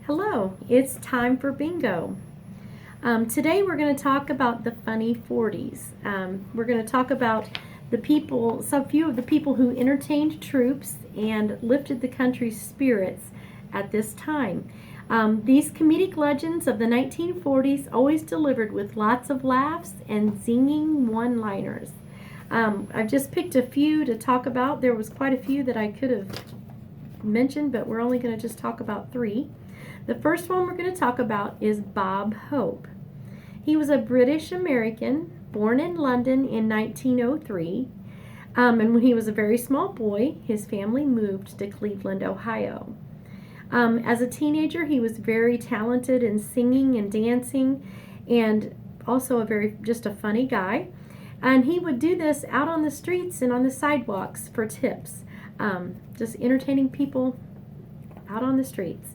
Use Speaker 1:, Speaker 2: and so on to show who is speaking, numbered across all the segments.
Speaker 1: Hello, it's time for bingo. Today we're going to talk about the funny 40s. We're going to talk about some few of the people who entertained troops and lifted the country's spirits at this time. These comedic legends of the 1940s always delivered with lots of laughs and zinging one-liners. I've just picked a few to talk about. There was quite a few that I could have mentioned, but we're only going to just talk about three. The first one we're going to talk about is Bob Hope. He was a British American born in London in 1903, and when he was a very small boy, his family moved to Cleveland, Ohio. As a teenager, he was very talented in singing and dancing, and also just a funny guy. And he would do this out on the streets and on the sidewalks for tips, just entertaining people out on the streets.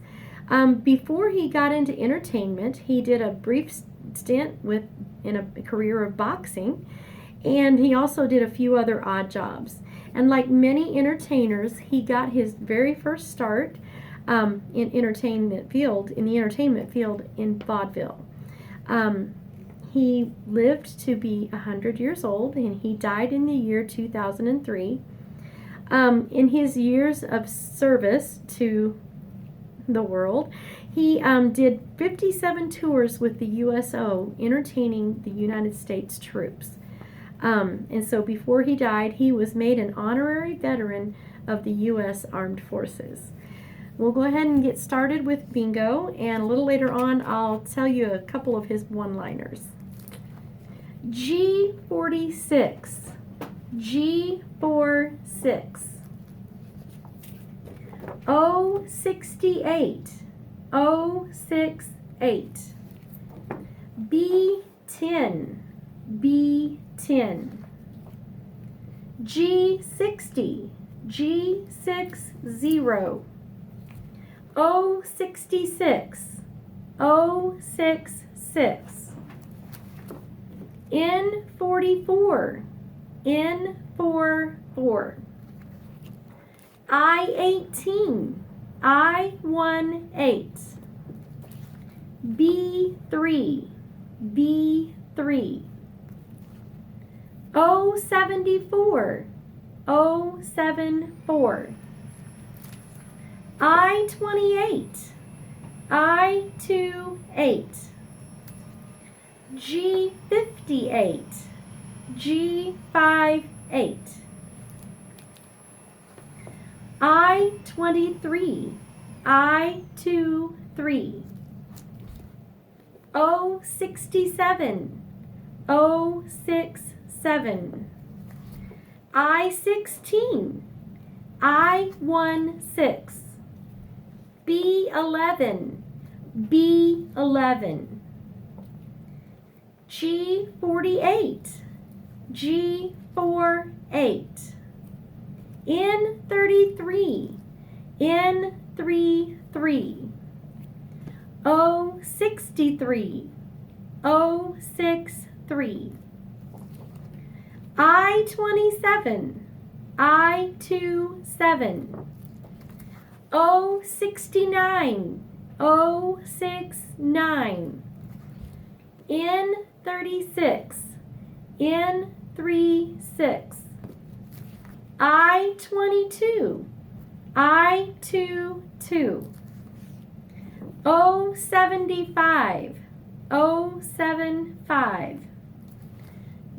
Speaker 1: Before he got into entertainment, he did a brief stint in a career of boxing, and he also did a few other odd jobs. And like many entertainers, he got his very first start in the entertainment field in vaudeville. He lived to be 100 years old, and he died in the year 2003. In his years of service to the world, he did 57 tours with the USO, entertaining the United States troops. And so before he died, he was made an honorary veteran of the U.S. Armed Forces. We'll go ahead and get started with bingo, and a little later on I'll tell you a couple of his one-liners. G46, G46. O68, O68. B10, B10. G60, G60. O66, O66. N44, N44. I18, I18. B3, B3. O74, O74. I28, I28. G58, G58. I23, I23. O67, O67. I16, I16. B11, B11. G48, G48. N33, N33. O63, O63. I27, I27. O69, O69. N36, N36. I22, I22. O75, O75.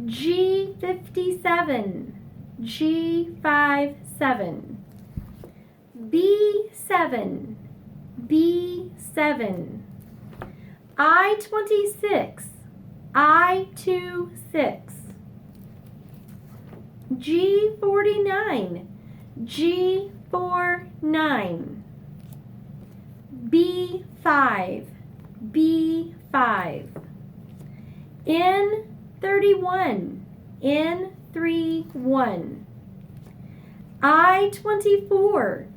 Speaker 1: G57, G57. B7, B7. I26, I26. G49, G49. B5, B5. N31, N31. I24,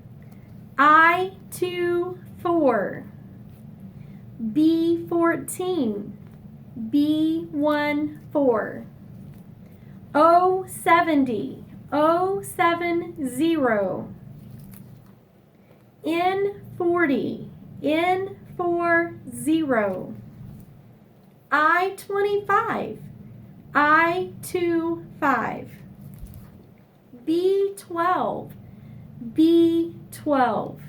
Speaker 1: I24. B14, B14. O70, O70. N40, N40. I-40, I-25, I-25, B-12, B-12,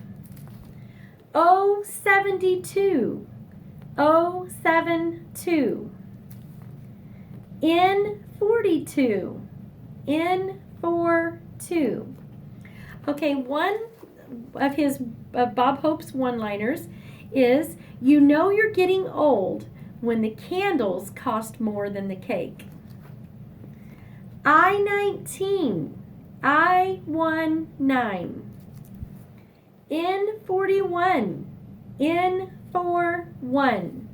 Speaker 1: O-72, O-72, N-42, N-42. Okay, one of Bob Hope's one-liners is, you know you're getting old when the candles cost more than the cake. I-19, I-19, N-41, N-41,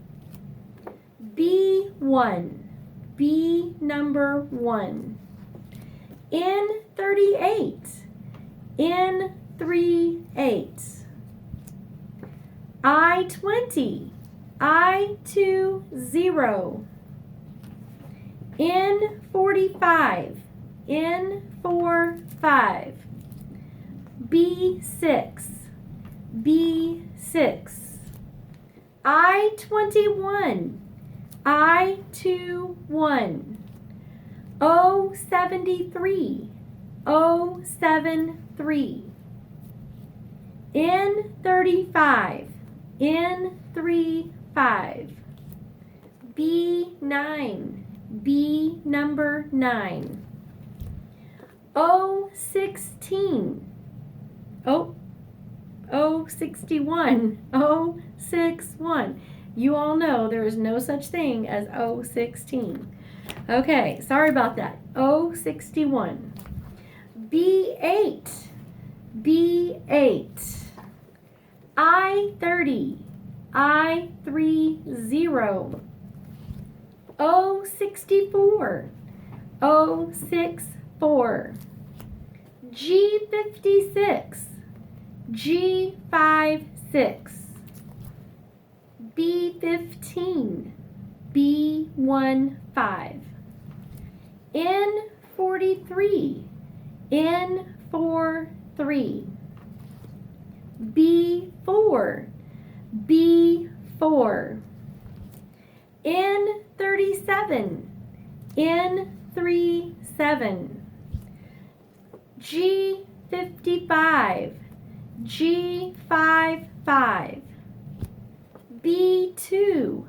Speaker 1: B-1, B number 1, N-38, N-38, I-20, I-20, N-45, N-45, B-6, B-6, I-21, I-21, O-73, O-73, N-35, N-35, B-9, B number 9, O-16, O-61, O-61. You all know there is no such thing as O-16. Okay, sorry about that. O-61. B-8, B-8, I-30, I-30, O-64, O-64, G-56, G-56, B-15, B-15, N-43, N-43, B-4, B-4, N-37, N-37, G-55, G-55, B-2,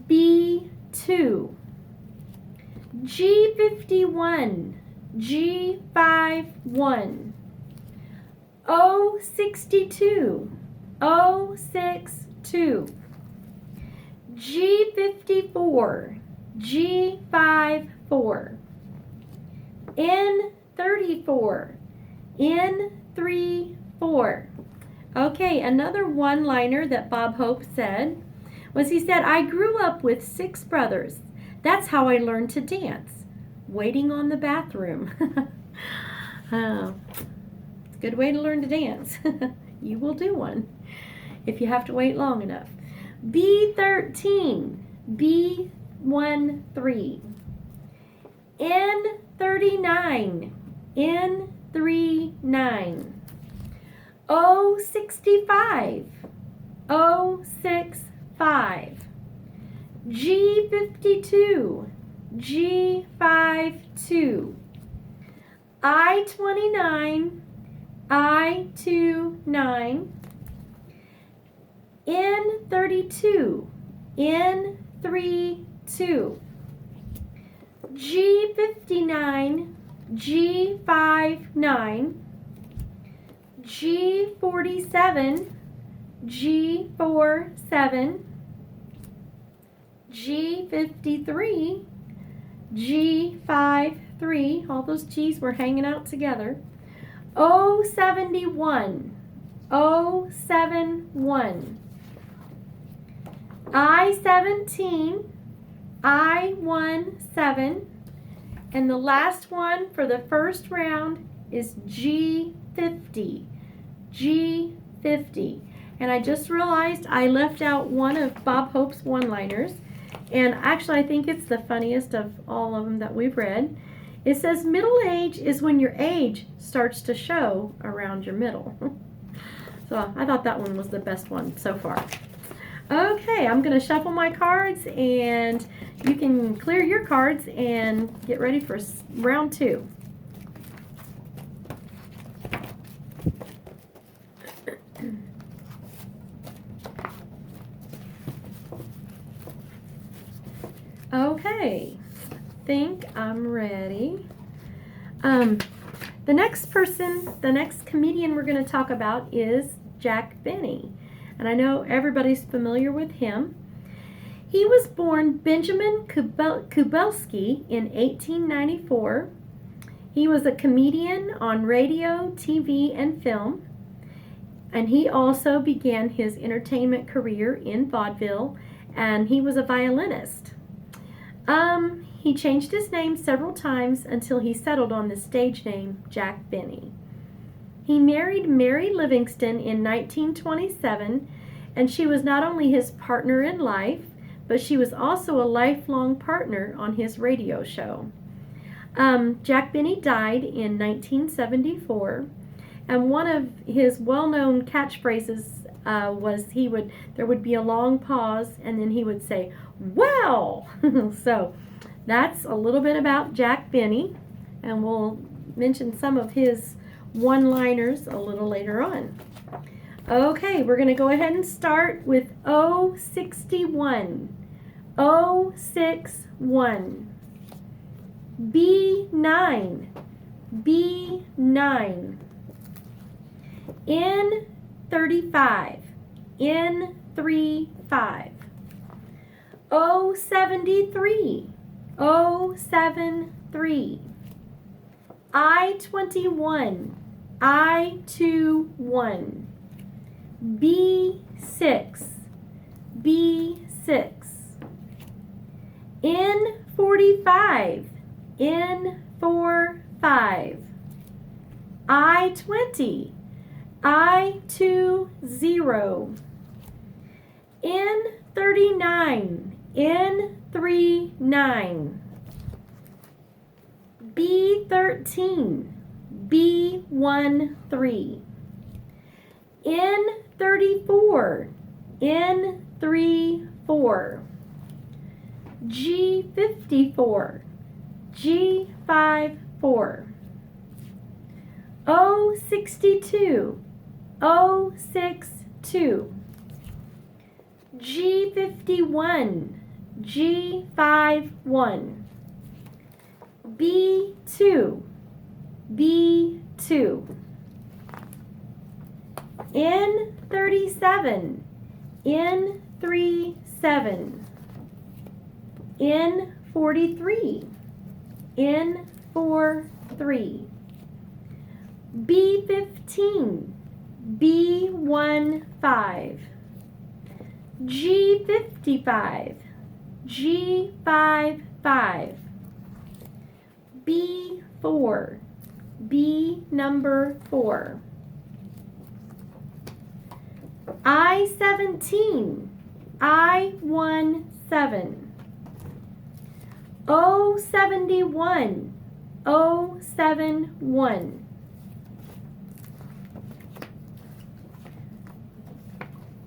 Speaker 1: B-2, G-51, G-51, O-62, O-62, G-54, G-54, N-34, N-34. Okay, another one-liner that Bob Hope said was, he said, I grew up with 6 brothers. That's how I learned to dance, waiting on the bathroom. It's a good way to learn to dance. You will do one if you have to wait long enough. B-13, B-13, N-39, N-39, O-65, O-65, G-52, G-52, I-29, I-29, N-32, N-32, G-59, G-59, G-47, G-47, G-53, G-53, all those G's were hanging out together, O-71, O-71, I-17, I-17, and the last one for the first round is G-50, G-50. And I just realized I left out one of Bob Hope's one-liners, and actually I think it's the funniest of all of them that we've read. It says, middle age is when your age starts to show around your middle. So I thought that one was the best one so far. Okay, I'm going to shuffle my cards, and you can clear your cards and get ready for round 2. Okay, I think I'm ready. The next comedian we're going to talk about is Jack Benny. And I know everybody's familiar with him. He was born Benjamin Kubelski in 1894. He was a comedian on radio, TV, and film. And he also began his entertainment career in vaudeville, and he was a violinist. He changed his name several times until he settled on the stage name Jack Benny. He married Mary Livingston in 1927, and she was not only his partner in life, but she was also a lifelong partner on his radio show. Jack Benny died in 1974, and one of his well-known catchphrases was there would be a long pause, and then he would say, "Well!" So that's a little bit about Jack Benny, and we'll mention some of his one-liners a little later on. Okay, we're going to go ahead and start with 061. 061. B9. B9. N35. N35. 073. 073. I-21. I-21. B6. B6. N45. N45. I-20. I-20. N39. N39. B13. B13. N34. N34. G54. G54. 062. 062. G51. G51. B2. B2. N37. N37. N43. N43. B15. B15. G55. G55. B4. B number 4. I-17. I-17. 071. 071.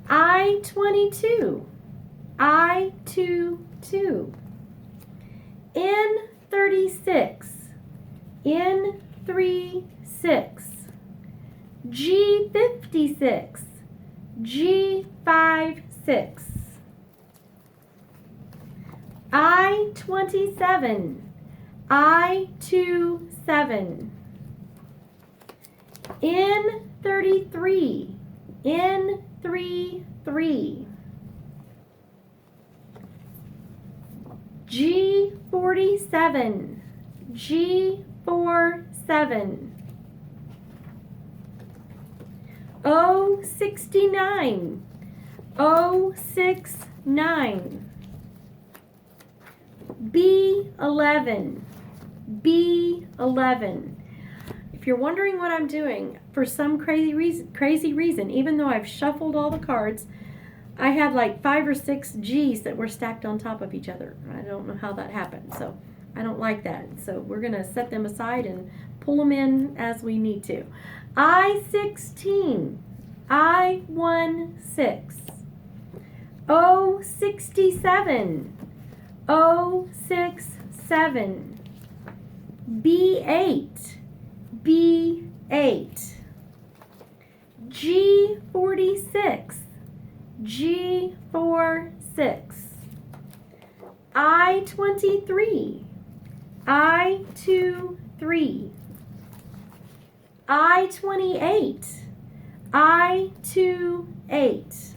Speaker 1: I-22. I-22. N36. N36. G56. G56. I-27. I-27. N33. N33. G47. G47. 069. 069. B11. B11. If you're wondering what I'm doing, for some crazy reason, even though I've shuffled all the cards, I have like 5 or 6 G's that were stacked on top of each other. I don't know how that happened, so I don't like that. So we're going to set them aside and pull them in as we need to. I-16. I-16. O67, O67. B8, B8. G46, G46. I23, I23. I28, I28.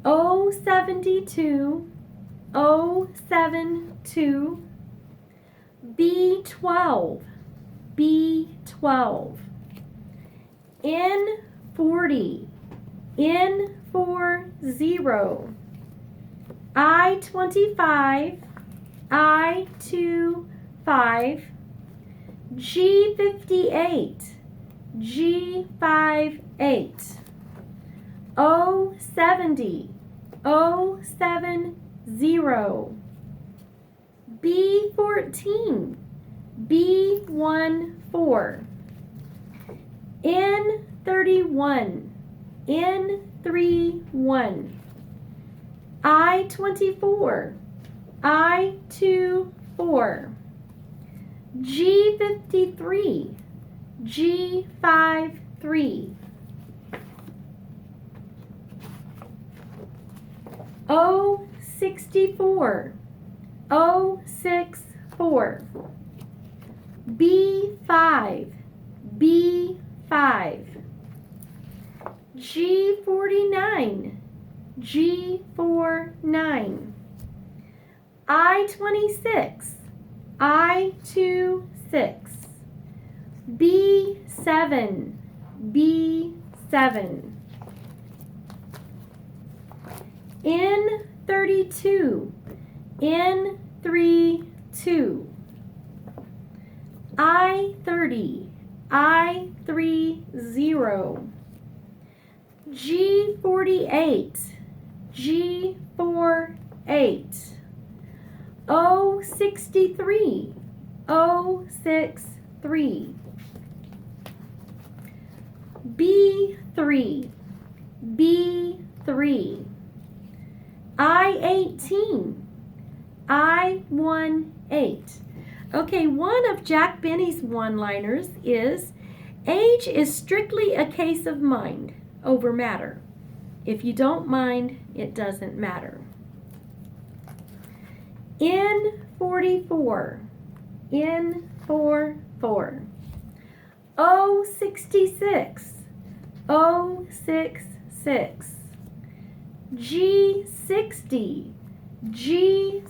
Speaker 1: O72, O72. B12, B12. N40, N40. I25, I25. G58, G58. O70, O70. B14, B14. N31, N31. I24, I24. G53, G53. O64, O64. B5, B5. G49, G49. I26, I26. B7, B7. N32, N32. I30, I30. G48, G48. O63, O63. B3, B3. I18, I18. Okay, one of Jack Benny's one-liners is, age is strictly a case of mind over matter. If you don't mind, it doesn't matter. N44, N44. O66, O66. G60, G60.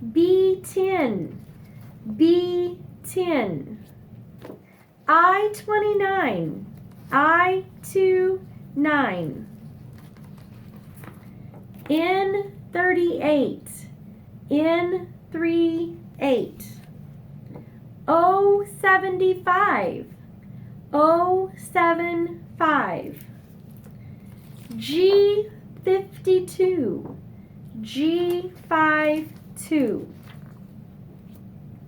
Speaker 1: B10, B10. I29, I29. N38, N38. O75, O75. G52, G52.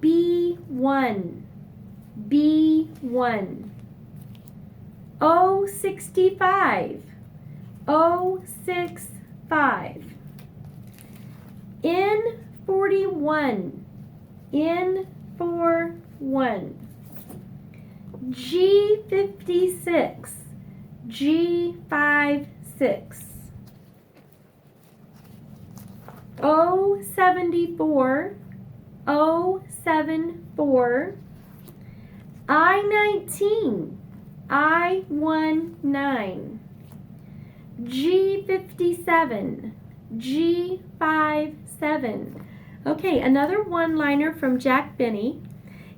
Speaker 1: B1, B1. O65, O65. N41, N41. G56, G56. O74, O74. I19, I19. G57, G57. Okay, another one-liner from Jack Benny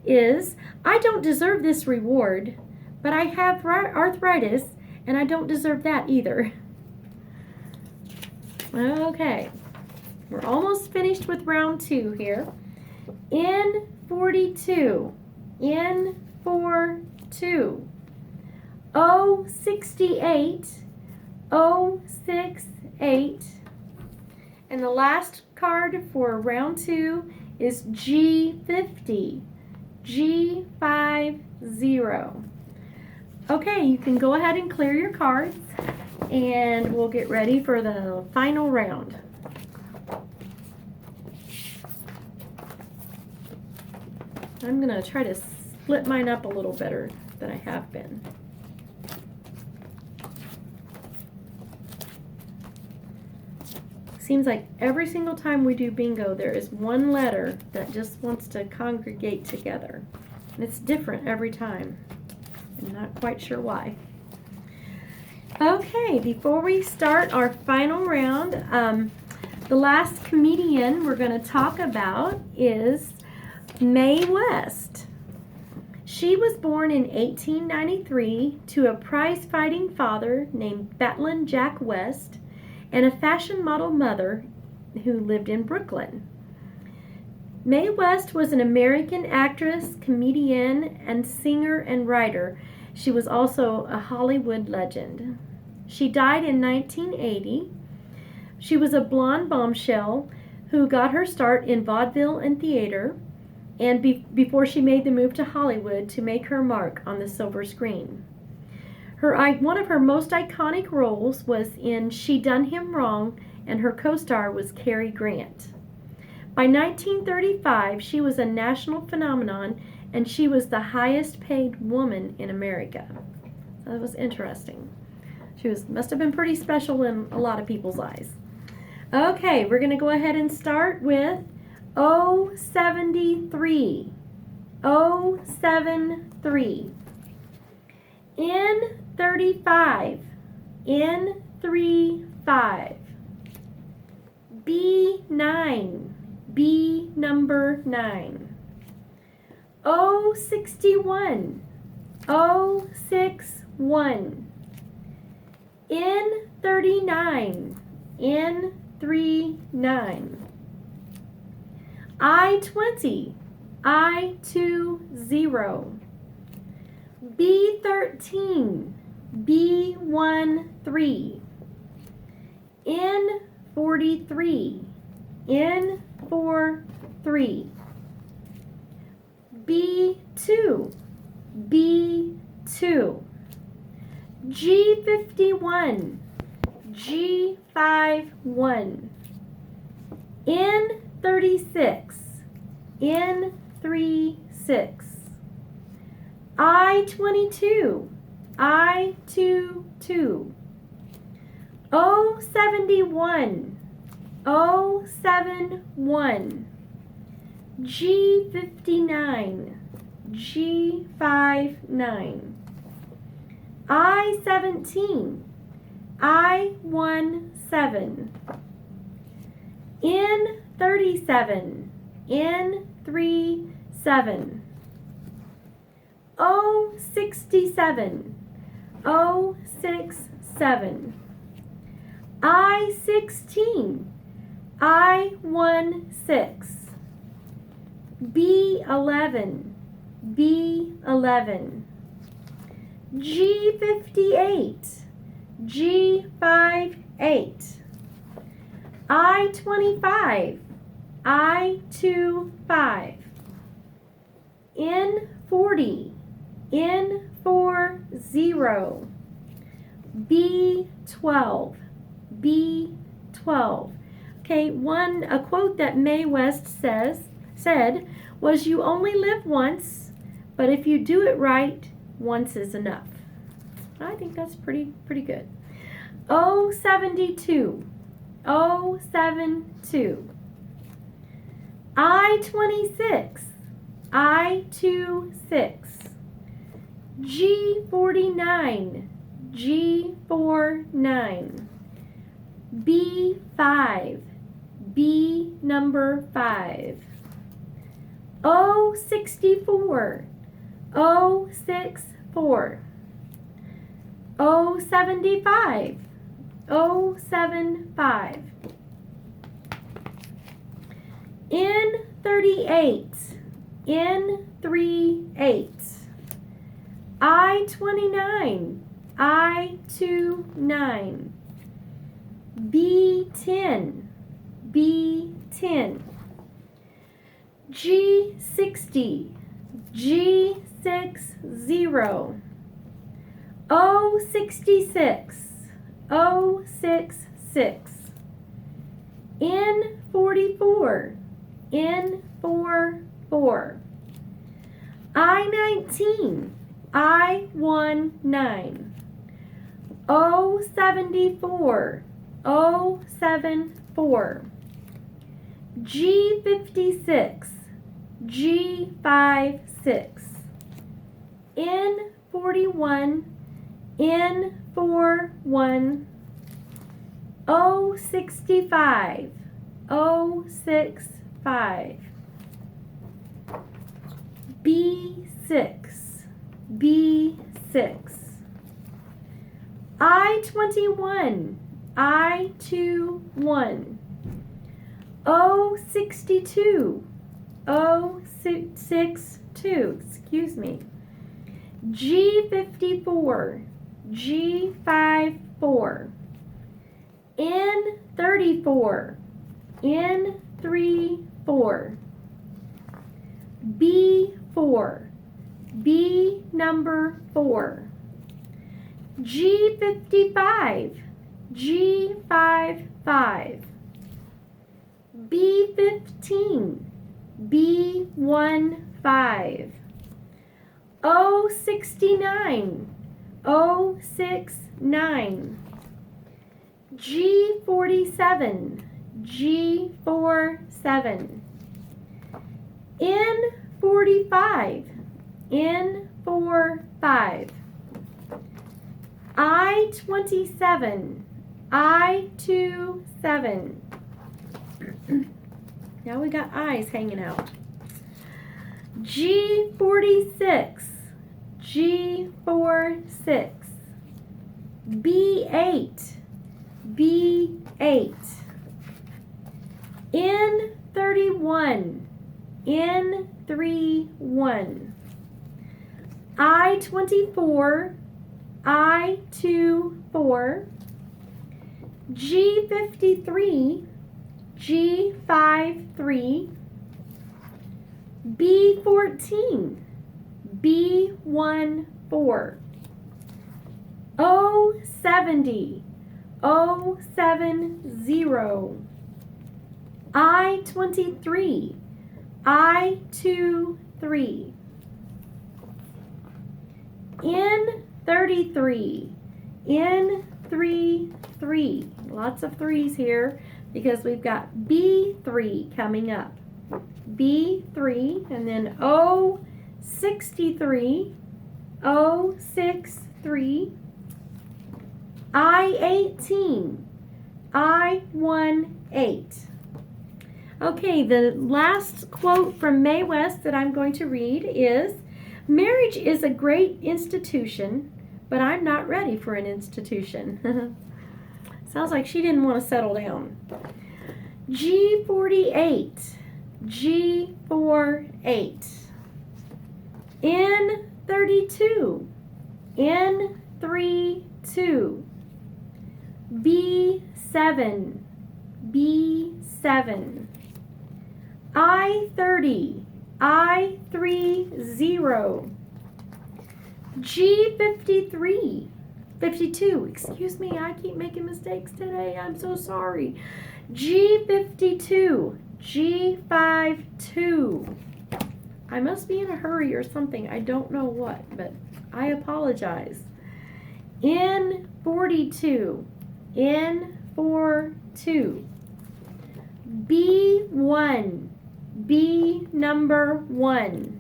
Speaker 1: is, I don't deserve this reward, but I have arthritis, and I don't deserve that either. Okay, we're almost finished with round 2 here. N42, N42. O68, O68. And the last card for round 2 is G50, G50. Okay, you can go ahead and clear your cards, and we'll get ready for the final round. I'm going to try to split mine up a little better than I have been. Seems like every single time we do bingo, there is one letter that just wants to congregate together. And it's different every time. I'm not quite sure why. Okay, before we start our final round, the last comedian we're going to talk about is Mae West. She was born in 1893 to a prize-fighting father named Battling Jack West and a fashion model mother who lived in Brooklyn. Mae West was an American actress, comedian, and singer and writer. She was also a Hollywood legend. She died in 1980. She was a blonde bombshell who got her start in vaudeville and theater, and before she made the move to Hollywood to make her mark on the silver screen. One of her most iconic roles was in She Done Him Wrong, and her co-star was Cary Grant. By 1935, she was a national phenomenon, and she was the highest paid woman in America. So that was interesting. She must have been pretty special in a lot of people's eyes. Okay, we're going to go ahead and start with 073. 073. N35. N35. B9. B number 9. 061. 061. N39. N39. I20. I20. B13. B13. N43. N43. B2. B2. G51. G51. N36. N36. I22. I22. 071. 071. G59. G59. I17. I17. N37. N37. 067. 067. I16. I16. B11. B11. G58. G58. I25. I25. N40. N40. B12. B12. Okay, a quote that Mae West said was, "You only live once, but if you do it right, once is enough." I think that's pretty good. 072. 072. I26. I26. G49. G49. B5. B number 5. 064. 064. 075. 075. N38. N38. I29. I29. B10. B10. G60. G60. O66, O66. N44, N44. I19, I19. O74, O74. G56, G56. N41, N41. O65, O65. B6, B6. I21, I21. O62, O62, excuse me. G54, G54. N34, N34. B4, B number 4. G55, G55. B15, B15. O69, O69. G47, G47. N45, N45. I27, I27. Now we got eyes hanging out. G46, G46. B8, B8. N31, N31. I24, I24. G53, G53. B14, B14. O70, O70. I23, I23. N33, N33. Lots of threes here because we've got B3 coming up. B3, and then O63, O63. I18, I18. Okay, the last quote from Mae West that I'm going to read is, "Marriage is a great institution, but I'm not ready for an institution." Sounds like she didn't want to settle down. G48, G48. N32, N32. B7, B7. I30, I30. G53, 52. Excuse me, I keep making mistakes today. I'm so sorry. G52, G52. I must be in a hurry or something. I don't know what, but I apologize. N42, N42. B1, B number 1.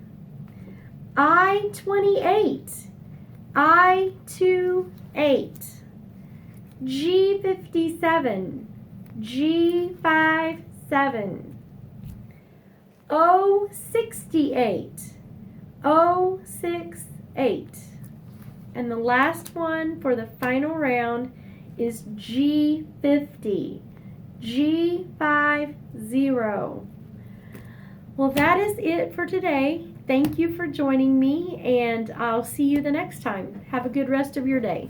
Speaker 1: I28, I28. G57, G57. O68, O68. And the last one for the final round is G50, G50. Well, that is it for today. Thank you for joining me, and I'll see you the next time. Have a good rest of your day.